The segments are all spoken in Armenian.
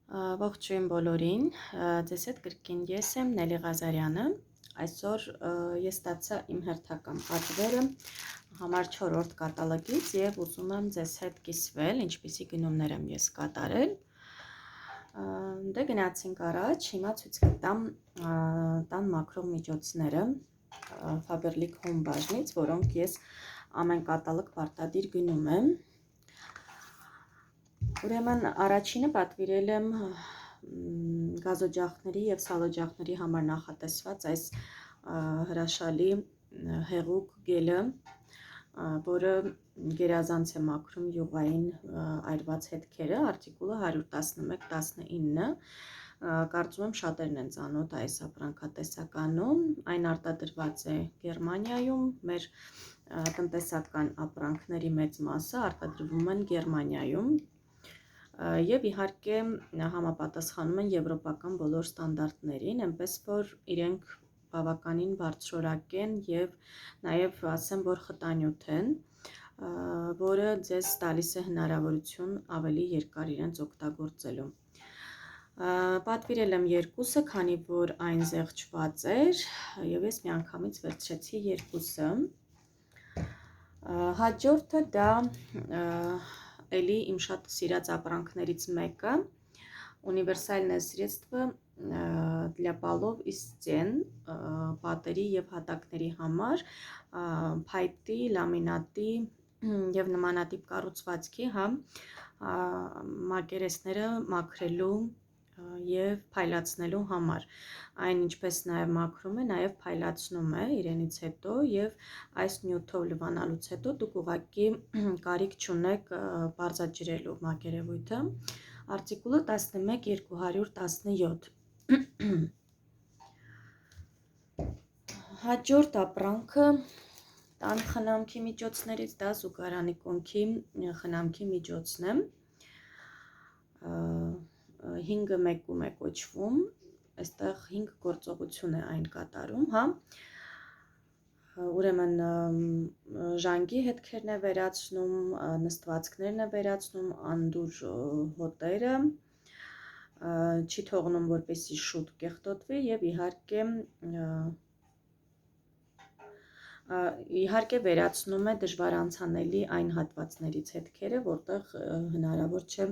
Ողջույն բոլորին, ձեզ հետ կրկին ես եմ Նելի Ղազարյանը, այսօր ես ստացա իմ հերթական պատվերը համար 4-րդ կատալոգից և ուզում եմ ձեզ հետ կիսվել, ինչպիսի գնումներ եմ ես կատարել, դե գնացինք առաջ, հիմա ցույց կտամ տան մաքրող միջոցները Faberlic Home բաժնից, որոնք ես ամեն կատալոգ պարտադիր գնում եմ. Ուրեմն առաջինը պատվիրել եմ գազօջախների և սալօջախների համար նախատեսված այս հրաշալի հեղուկ գելը, որը գերազանց է մաքրում յուղային այրված հետքերը, արտիկուլը 11119, կարծում եմ շատերն են ծանոթ այս ապրանքատեսականում, այն արտադրված է Գերմանիայում, մեր տնտեսական ապրանքների մեծ մասը արտադրվում են Գերմանիայում, և իհարկե համապատասխանում են եվրոպական բոլոր ստանդարտներին, այնպես որ իրենք բավականին բարձրորակ են և նաև ասեմ, որ խտանյութ են, որը ձեզ տալիս է հնարավորություն ավելի երկար իրենց օգտագործելու։ Պատվիրել եմ երկուսը, քանի որ այն զեղչված էր և ես միանգամից վերցրեցի երկուսը։ Հաջորդը դա էլի իմ շատ սիրած ապրանքներից մեկը, ունիվերսալնե սредство для полов и стен, պատերի և հատակների համար, փայտի, լամինատի և նմանատիպ կառուցվածքի, մակերեսները մաքրելու և փայլացնելու համար, այն ինչպես նաև մաքրում է, նաև փայլացնում է իրենից հետո և այս նյութով լվանալուց հետո դուք ուղղակի կարիք չունեք պարզաջրելու մակերևույթը, արտիկուլը 11217։ Հաջորդ ապրանքը տան խնամքի միջոցներից դա զուգարանի կոնքի խնամքի միջոցն է, 5-1 է կոչվում, այստեղ 5 գործողություն է այն կատարում, ուրեմն ժանգի հետքերն է վերացնում, նստվածքներն է վերացնում, անդուր հոտերը, չի թողնում, որպեսզի շուտ կեղտոտվի և իհարկե վերացնում է դժվար անցանելի այն հատվածներից հետքերը, որտեղ հնարավոր չէ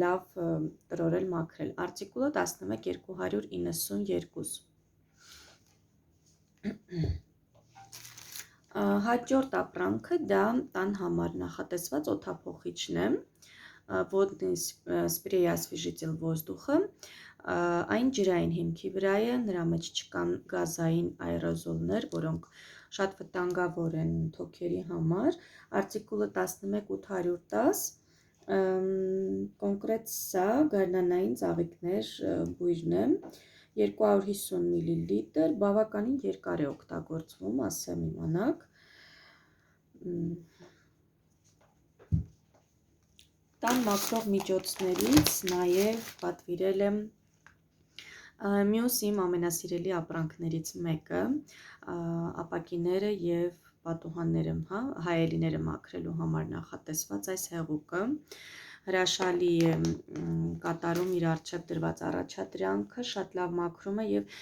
լավ տրորել մաքրել, արտիկուլը 11292։ Հաջորդ ապրանքը դա տան համար նախատեսված օդափոխիչն է, Водный спрей освежитель воздуха, այն ջրային հիմքի վրա է, նրա մեջ չկան գազային աերոզոլներ, որոնք շատ վտանգավոր են թոքերի համար, արտիկուլը 11810, կոնկրետ սա գարնանային ծաղիկներ բույրն է, 250 մլ, բավականին երկար է օգտագործվում, ասեմ իմանաք։ Տան մաքրող միջոցներից նաև պատվիրել եմ մյուս իմ ամենասիրելի ապրանքներից մեկը, ապակիները և պատուհանները, հայելիները մաքրելու համար նախատեսված այս հեղուկը, հրաշալի է կատարում իր առջև դրված առաջադրանքը, շատ լավ մաքրում է և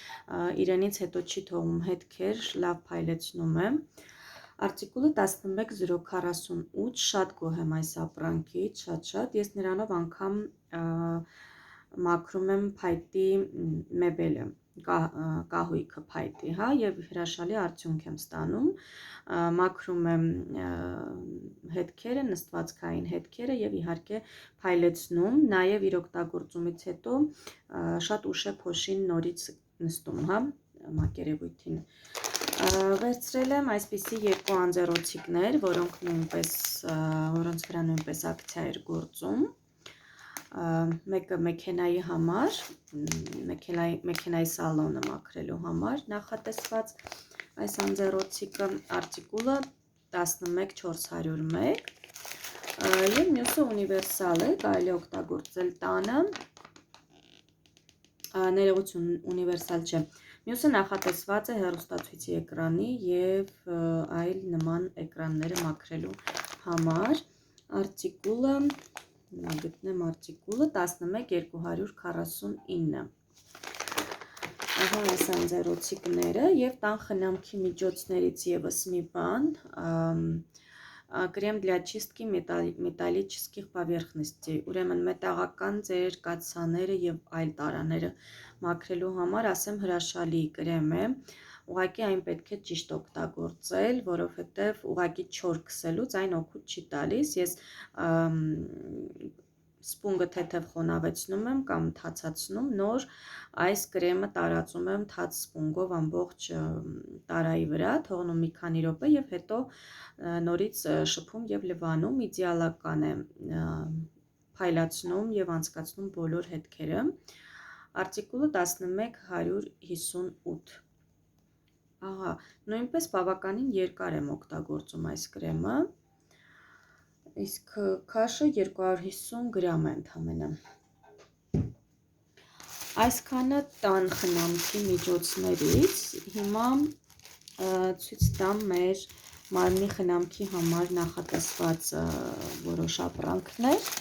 իրենից հետո չի թողում հետքեր, լավ փայլեցնում է, արտիկուլը 11048, շատ գոհ եմ այս ապրանքից, շատ, ես նրանով անգամ մաքրում եմ փայտի մեբելը, կահույքը փայտի, և հրաշալի արդյունք եմ ստանում, մաքրում եմ հետքերը, նստվածքային հետքերը և իհարկե փայլեցնում, նաև իր օգտագործումից հետո շատ ուշ է փոշին նորից նստում, մակերևույթին։ Վերցրել եմ այսպիսի երկու անձեռոցիկներ, որոնց վրա նույնպես ակցիա էր գործում, մեկը մեքենայի համար, մեքենայի սալոնը մաքրելու համար նախատեսված այս անձեռոցիկը, արտիկուլը 11401 և մյուսը ունիվերսալ է, կարելի է օգտագործել տանը, ներողություն, ունիվերսալ չէ, մյուսը նախատեսված է հեռուստացույցի էկրանի և այլ նման էկրանները մաքրելու համար, արտիկուլը գտնեմ արտիկուլը 11249 Ահա այս այն ձեռոցիկները և տան խնամքի միջոցներից ևս մի բան крем для чистки металлических поверхностей ուրեմն մետաղական ձեր կաթսաները և այլ տարաները մաքրելու համար ասեմ հրաշալի կրեմ է ուղղակի այն պետք է ճիշտ օգտագործել, որովհետև ուղղակի չոր քսելուց այն օգուտ չի տալիս, ես սպունգը թեթև խոնավեցնում եմ կամ թացացնում, նոր այս կրեմը տարածում եմ թաց սպունգով ամբողջ տարայի վրա, թողնում մի քանի րոպե և հետո նորից շփում և լվանում, իդեալական է փայլացնում և անցկացնում բոլոր հետքերը, արտիկուլը 11158 Ահա, նույնպես բավականին երկար եմ օգտագործում այս կրեմը, իսկ քաշը 250 գրամ է ընդամենը։ Այսքանը տան խնամքի միջոցներից, հիմա ցույց տամ մեր մարմնի խնամքի համար նախատեսված որոշ ապրանքներ,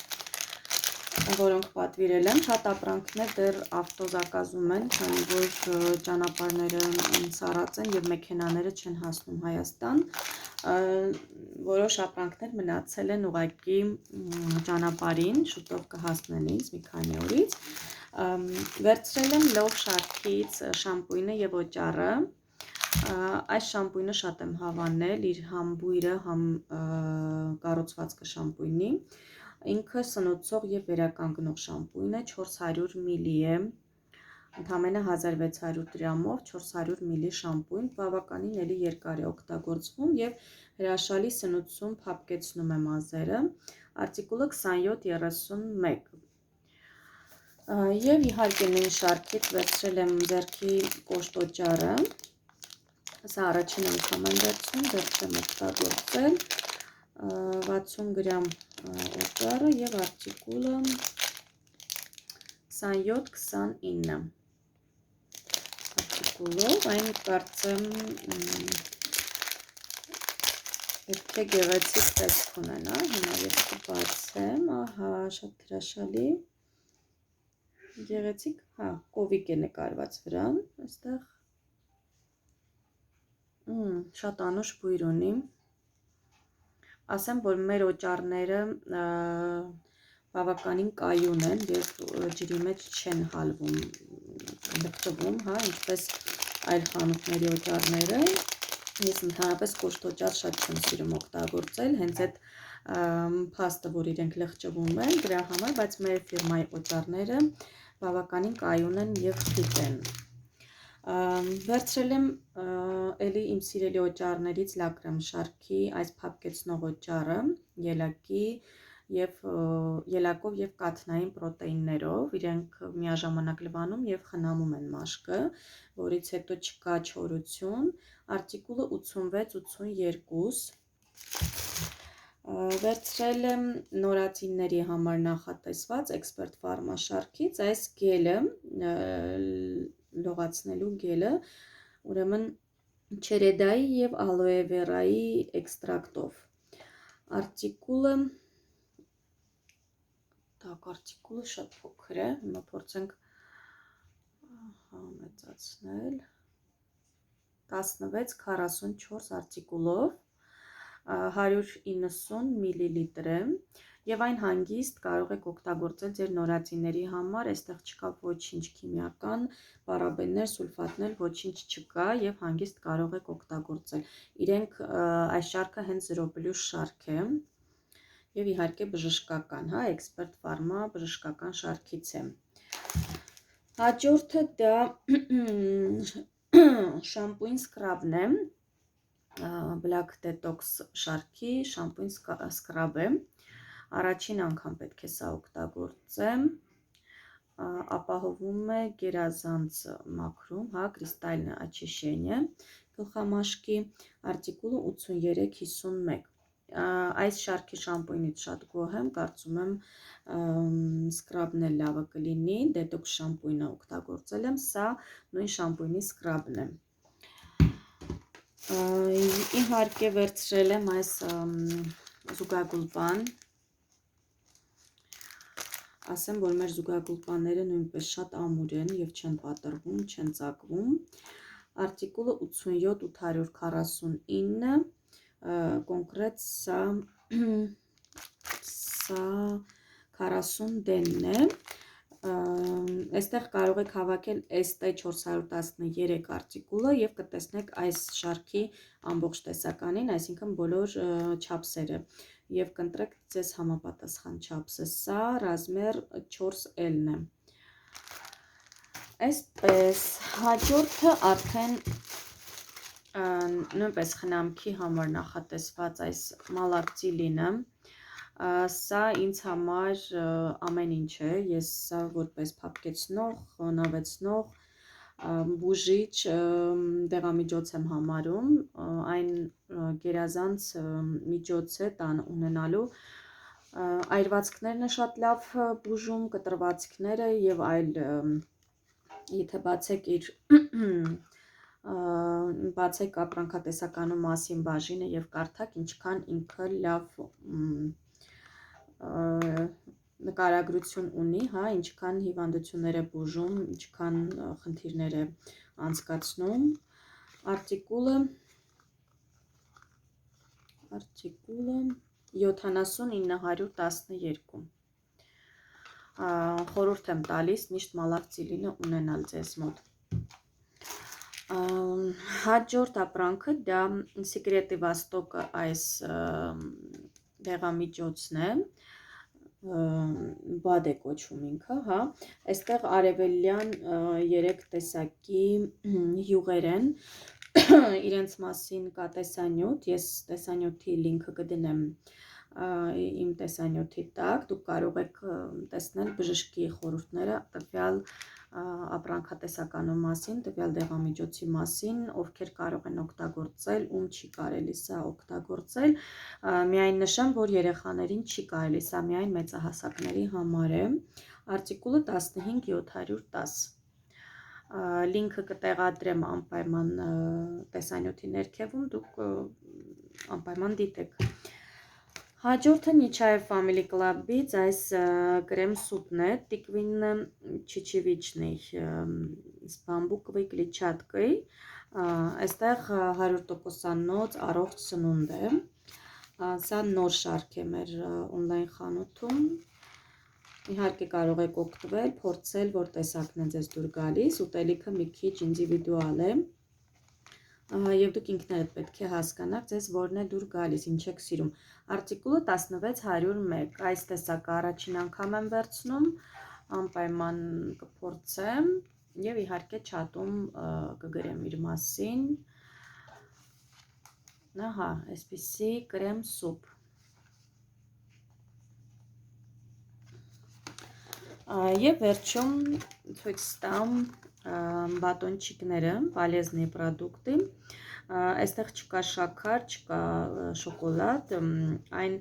որոնք պատվիրել եմ, շատ ապրանքներ դեռ ավտոզակազում են, քանի որ ճանապարհները սառած են և մեքենաները չեն հասնում Հայաստան, որոշ ապրանքներ մնացել են ուղղակի ճանապարհին, շուտով կհասնեն ինձ մի քանի օրից, վերցրել եմ Love շարքից շամպույնը և օճառը, այս շամպույնը շատ եմ հավանել, իր համ բույրը, համ կառուցվածքը շամպույնի, ինքը սնուցող և վերականգնող շամպույն է, 400 միլի է, ընդամենը 1600 դրամով 400 միլի շամպույն, բավականին էլի երկար է օգտագործվում և հրաշալի սնուցում փափկեցնում է մազերը, արտիկուլը 2731 Եվ իհարկե նույն շարքից վերցրել եմ ձեռքի կոշտ օճառը, սա առաջին անգամ եմ վերցնում, դեռ չեմ օգտագործել, 60 գրամ օճառը և արտիկուլը 2729 արտիկուլով, այն կարծեմ պետք է գեղեցիկ տեսք ունենա, հիմա ես կբացեմ, ահա շատ հրաշալի, գեղեցիկ, հա, կովիկ է նկարված վրան, այստեղ շատ անուշ բույր ունի, ասեմ, որ մեր օճառները բավականին կայուն են և ջրի մեջ չեն հալվում, լվտվում, հա, ինչպես այլ խանութների օճառները, ես ընդհանրապես կոշտ օճառ շատ չեմ սիրում օգտագործել, հենց այդ փաստը, որ իրենք լղջվում են, դրա համար, բայց մեր ֆիրմայի օճառները բավականին կայուն են և խիտ են։ Վերցրել եմ էլի իմ սիրելի օճառներից Լակրեմ շարքի այս փափկեցնող օճառը, ելակով և կաթնային պրոտեիններով, իրենք միաժամանակ լվանում և խնամում են մաշկը, որից հետո չկա չորություն, արտիկուլը 8682 Վերցրել եմ նորածինների համար նախատեսված Expert Pharma շարքից այս գելը, լողացնելու գելը, ուրեմն չերեդայի և ալոե վերայի էքստրակտով, արտիկուլը շատ փոքր է, հիմա փորձենք մեծացնել, 1644 արտիկուլով, 190 միլիլիտր է և այն հանգիստ կարող եք օգտագործել ձեր նորածինների համար, այստեղ չկա ոչինչ քիմիական, պարաբեններ, սուլֆատներ, ոչինչ չկա և հանգիստ կարող եք օգտագործել, իրենք այս շարքը հենց 0+ շարք է և իհարկե բժշկական, հա, Expert Pharma բժշկական շարքից է, հաջորդը դա շամպույն սքրաբն է, Black Detox շարքի շամպույն սքրաբ է, առաջին անգամ պետք է սա օգտագործեմ, ապահովում է գերազանց մաքրում, հա, կրիստալնը очищение գլխամաշկի, արտիկուլը 8351 Այս շարքի շամպույնից շատ գոհ եմ, կարծում եմ սքրաբն էլ լավը կլինի, դետոքս շամպույնը օգտագործել եմ, սա նույն շամպույնի սքրաբն է, իհարկե, վերցրել եմ այս զուգագուլպան, 1 ասեմ, որ մեր զուգագուլպաները նույնպես շատ ամուր են և չեն պատրվում, չեն ծակվում։ Արտիկուլը 87-849, կոնկրետ սա 40 դենն է։ Այստեղ կարող եք հավաքել ST413 արտիկուլը և կտեսնեք այս շարքի ամբողջ տեսականին, այսինքն բոլոր չափսերը, և կընտրեք ձեզ համապատասխան չափսը։ Սա ռազմեր 4L-ն է։ Այսպես, հաջորդը արդեն նույնպես խնամքի համար նախատեսված այս մալակտիլինը, սա ինձ համար ամեն ինչ է, ես սա որպես փափկեցնող, նավեցնող, բուժիչ դեղամիջոց եմ համարում, այն գերազանց միջոց է տան ունենալու, այրվածքներն է շատ լավ բուժում, կտրվածքները և այլ, եթե բացեք ապրանքատեսականու մասին բաժինը և կարդաք, ինչքան ինքը լավ նկարագրություն ունի, ինչքան հիվանդություններ է բուժում, ինչքան խնդիրներ է անցկացնում։ Արտիկուլը 7912, խորհուրդ եմ տալիս միշտ մալակտիլինը ունենալ ձեզ մոտ։ Հաջորդ ապրանքը դա Secret Vostok-ը այս դեղամիջոցն է, բադ է կոչվում ինքը, այստեղ արևելյան 3 տեսակի յուղեր են, իրենց մասին կա տեսանյութ, ես տեսանյութի լինքը կդնեմ իմ տեսանյութի տակ, դուք կարող եք տեսնել բժշկի խորհուրդները տվյալ ապրանքատեսականու մասին, տվյալ դեղամիջոցի մասին, ովքեր կարող են օգտագործել, ում չի կարելի սա օգտագործել, միայն նշեմ, որ երեխաներին չի կարելի, սա միայն մեծահասակների համար է, արտիկուլը 15710, լինքը կտեղադրեմ անպայման տեսանյութի ներքևում, դուք անպայման դիտեք։ Հաջորդը Nechayev Family Club-ից այս կրեմ սուպն է, տիկվին չիչիվիչնի, с բամբուկովой клетчаткой, այստեղ 100%-անոց առողջ սնունդ է, սա նոր շարք է մեր օնլայն խանութում, իհարկե կարող եք օգտվել, փորձել, որ տեսակն է ձեզ դուր գալիս, ուտելիքը մի քիչ ինդիվիդուալ է, և դուք ինքներդ պետք է հասկանաք ձեզ որն է դուր գալիս, ինչ եք սիրում։ Արտիկուլը 16101, այս տեսակը առաջին անգամ եմ վերցնում, անպայման կփորձեմ և իհարկե չաթում կգրեմ իր մասին, այսպիսի կրեմ սուպ։ Եվ վերջում ցույց տամ բատոնչիկները, полезные продукты, այստեղ չկա շաքար, չկա շոկոլադ, այն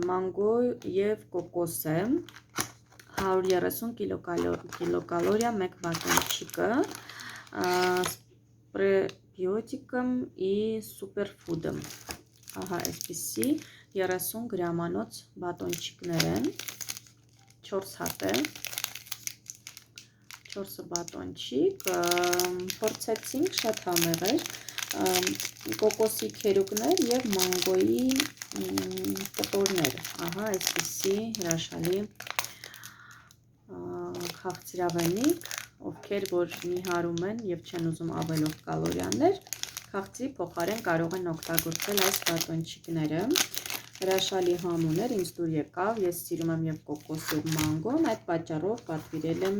մանգո և կոկոս է, 130 կիլոկալորիա մեկ բատոնչիկը, պրեբիոտիկը и սուպերֆուդը, այսպիսի 30 գրամանոց բատոնչիկներ են, 4 հատ է, 4 բատոնչիկ, փորձեցինք, շատ համեղ էր, կոկոսի քերուկներ և մանգոյի կտորներ, այսպիսի հրաշալի քաղցրավենիք, ովքեր որ նիհարում են և չեն ուզում ավելորդ կալորիաներ, քաղցրի փոխարեն կարող են օգտագործել այս բատոնչիկները, հրաշալի համուն էր, ինձ դուր եկավ, ես սիրում եմ և կոկոս և մանգոն, այդ պատճառով պատվիրել եմ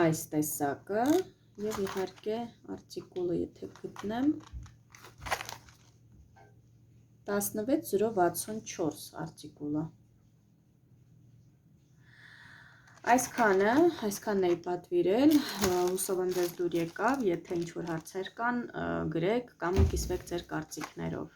այս տեսակը և իհարկե արտիկուլը եթե գտնեմ 16064 արտիկուլը։ Այսքանն էի պատվիրել, հուսով եմ ձեզ դուր եկավ, եթե ինչ-որ հարցեր կան, գրեք կամ կիսվեք ձեր կարծիքներով։